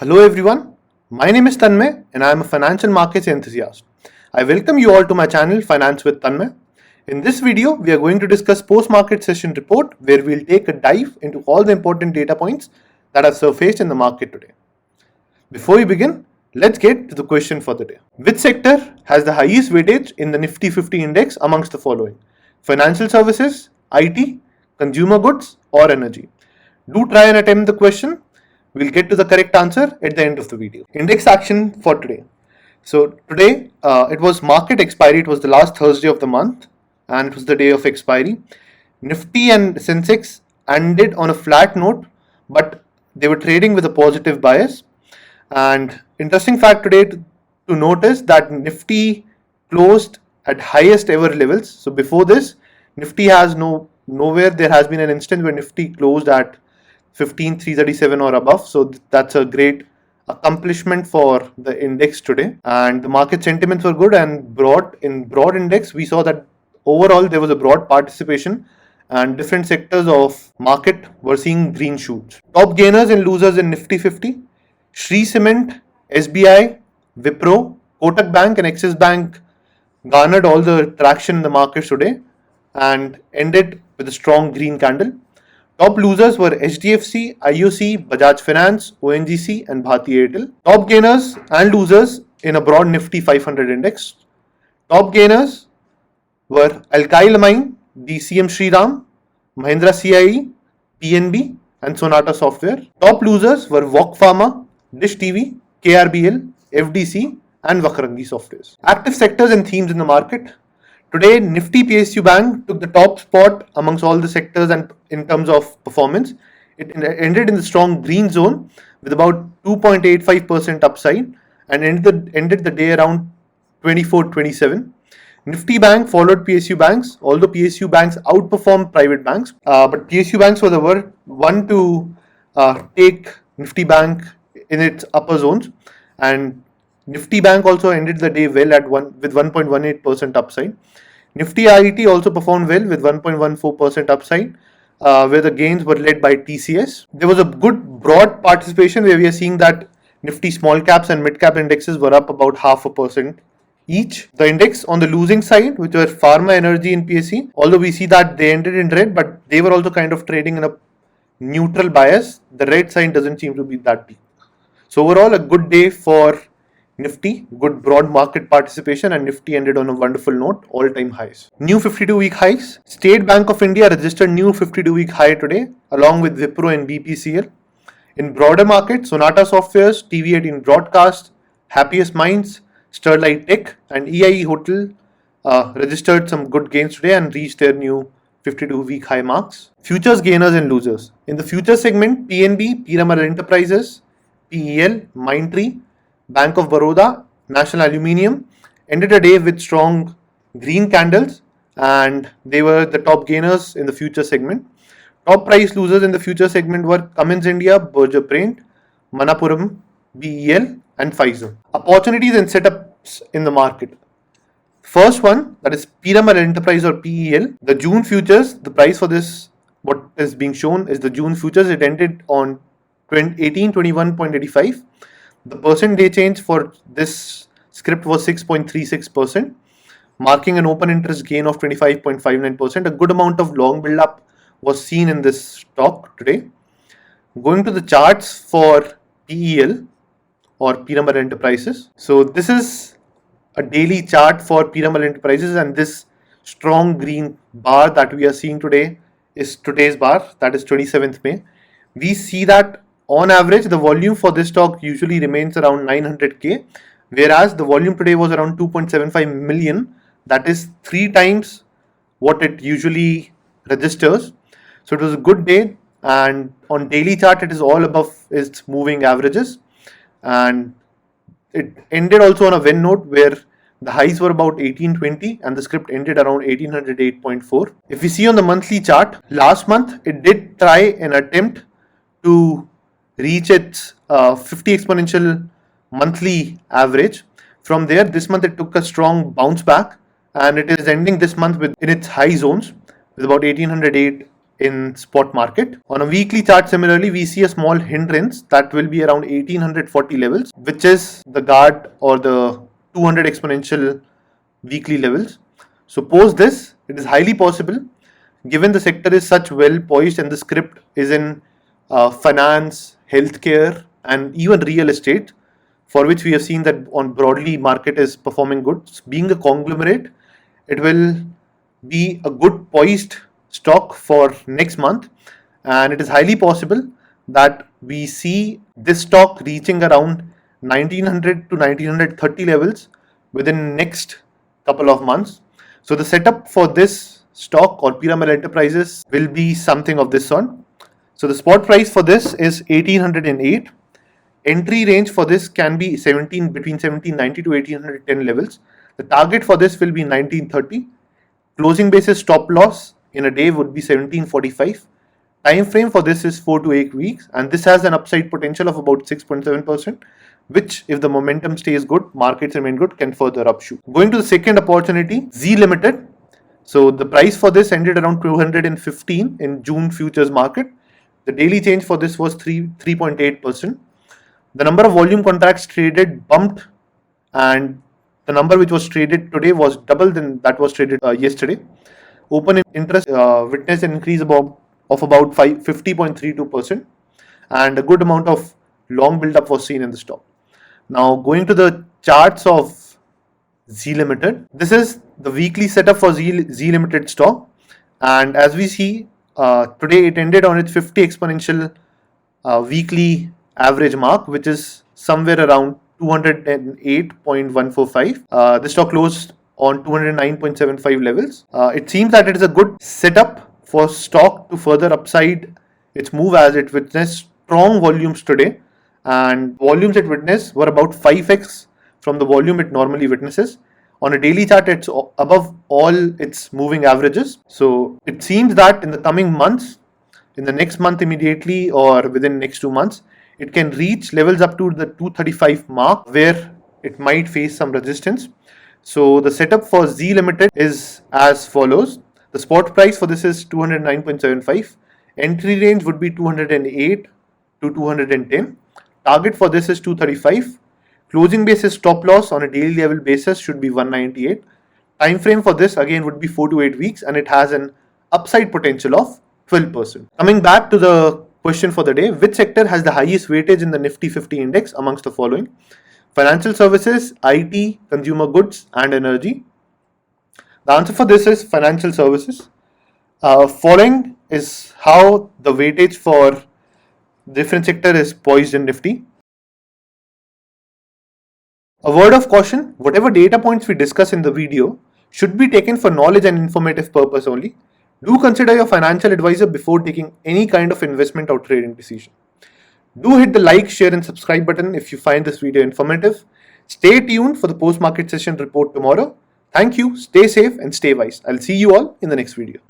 Hello everyone, my name is Tanmay and I am a financial markets enthusiast. I welcome you all to my channel Finance with Tanmay. In this video, we are going to discuss post-market session report where we'll take a dive into all the important data points that have surfaced in the market today. Before we begin, let's get to the question for the day. Which sector has the highest weightage in the Nifty 50 index amongst the following? Financial services, IT, consumer goods or energy? Do try and attempt the question. We'll get to the correct answer at the end of the video. Index action for today. So today it was market expiry. It was the last Thursday of the month and it was the day of expiry. Nifty and Sensex ended on a flat note, but they were trading with a positive bias. And interesting fact today to notice that Nifty closed at highest ever levels. So before this, Nifty has nowhere there has been an instance where Nifty closed at 15,337 or above. So that's a great accomplishment for the index today. And the market sentiments were good and broad index. We saw that overall there was a broad participation and different sectors of market were seeing green shoots. Top gainers and losers in Nifty 50. Shree Cement, SBI, Wipro, Kotak Bank and Axis Bank garnered all the traction in the markets today and ended with a strong green candle. Top losers were HDFC, IOC, Bajaj Finance, ONGC and Bharti Airtel. Top gainers and losers in a broad Nifty 500 index. Top gainers were Alkyl Amine, DCM Shriram, Mahindra CIE, PNB and Sonata Software. Top losers were Voc Pharma, Dish TV, KRBL, FDC and Vakrangi Softwares. Active sectors and themes in the market. Today, Nifty PSU Bank took the top spot amongst all the sectors and in terms of performance. It ended in the strong green zone with about 2.85% upside and ended the day around 24.27. Nifty Bank followed PSU banks, although PSU banks outperformed private banks. But PSU banks were the one to take Nifty Bank in its upper zones, and Nifty Bank also ended the day well with 1.18% upside. Nifty IET also performed well with 1.14% upside, where the gains were led by TCS. There was a good broad participation where we are seeing that Nifty small caps and mid cap indexes were up about 0.5% each. The index on the losing side, which were Pharma, Energy and PSE, although we see that they ended in red, but they were also kind of trading in a neutral bias. The red sign doesn't seem to be that deep. So overall, a good day for Nifty, good broad market participation, and Nifty ended on a wonderful note, all-time highs. New 52-week highs. State Bank of India registered new 52-week high today, along with Wipro and BPCL. In broader market, Sonata Softwares, TV18 Broadcast, Happiest Minds, Sterlite Tech, and EIE Hotel registered some good gains today and reached their new 52-week high marks. Futures gainers and losers. In the futures segment, PNB, Piramal Enterprises, PEL, Mindtree, Bank of Baroda, National Aluminium ended a day with strong green candles and they were the top gainers in the future segment. Top price losers in the future segment were Cummins India, Berger Paint, Manappuram, BEL and Pfizer. Opportunities and setups in the market. First one, that is Piramal Enterprise or PEL. The June futures, the price for this, what is being shown is the June futures. It ended on 1821.85. The percent day change for this script was 6.36%, marking an open interest gain of 25.59%. A good amount of long build up was seen in this stock today. Going to the charts for PEL or Piramal Enterprises. So this is a daily chart for Piramal Enterprises, and this strong green bar that we are seeing today is today's bar, that is 27th May. We see that on average, the volume for this stock usually remains around 900k, whereas the volume today was around 2.75 million. That is 3 times what it usually registers. So it was a good day, and on daily chart, it is all above its moving averages. And it ended also on a Venn note where the highs were about 1820 and the script ended around 1808.4. If we see on the monthly chart, last month it did try an attempt to reach its 50 exponential monthly average. From there, this month it took a strong bounce back and it is ending this month in its high zones with about 1808 in spot market. On a weekly chart, similarly, we see a small hindrance that will be around 1840 levels, which is the guard or the 200 exponential weekly levels. So post this, it is highly possible, given the sector is such well poised and the script is in finance, healthcare, and even real estate, for which we have seen that on broadly market is performing good. Being a conglomerate, it will be a good poised stock for next month, and it is highly possible that we see this stock reaching around 1900 to 1930 levels within next couple of months. So the setup for this stock or Piramal Enterprises will be something of this sort. So the spot price for this is 1808. Entry range for this can be between 1790 to 1810 levels. The target for this will be 1930. Closing basis stop loss in a day would be 1745. Time frame for this is 4 to 8 weeks, and this has an upside potential of about 6.7%, which, if the momentum stays good, markets remain good, can further upshoot. Going to the second opportunity, Zee Limited. So the price for this ended around 215 in June futures market. The daily change for this was 3.8%. The number of volume contracts traded bumped, and the number which was traded today was double than that was traded yesterday. Open interest witnessed an increase of about 50.32%, and a good amount of long build-up was seen in the stock. Now going to the charts of Zee Limited. This is the weekly setup for Zee Limited stock, and as we see today it ended on its 50 exponential weekly average mark, which is somewhere around 208.145. The stock closed on 209.75 levels. It seems that it is a good setup for stock to further upside its move, as it witnessed strong volumes today, and volumes it witnessed were about 5x from the volume it normally witnesses. On a daily chart, it's above all its moving averages. So it seems that in the coming months, in the next month immediately or within next 2 months, it can reach levels up to the 235 mark, where it might face some resistance. So the setup for Zee Limited is as follows. The spot price for this is 209.75. Entry range would be 208 to 210. Target for this is 235. Closing basis stop loss on a daily level basis should be 198. Time frame for this again would be 4 to 8 weeks, and it has an upside potential of 12%. Coming back to the question for the day, which sector has the highest weightage in the Nifty 50 index amongst the following? Financial services, IT, consumer goods, and energy. The answer for this is financial services. Following is how the weightage for different sector is poised in Nifty. A word of caution: whatever data points we discuss in the video should be taken for knowledge and informative purpose only. Do consider your financial advisor before taking any kind of investment or trading decision. Do hit the like, share, and subscribe button if you find this video informative. Stay tuned for the post-market session report tomorrow. Thank you, stay safe and stay wise. I'll see you all in the next video.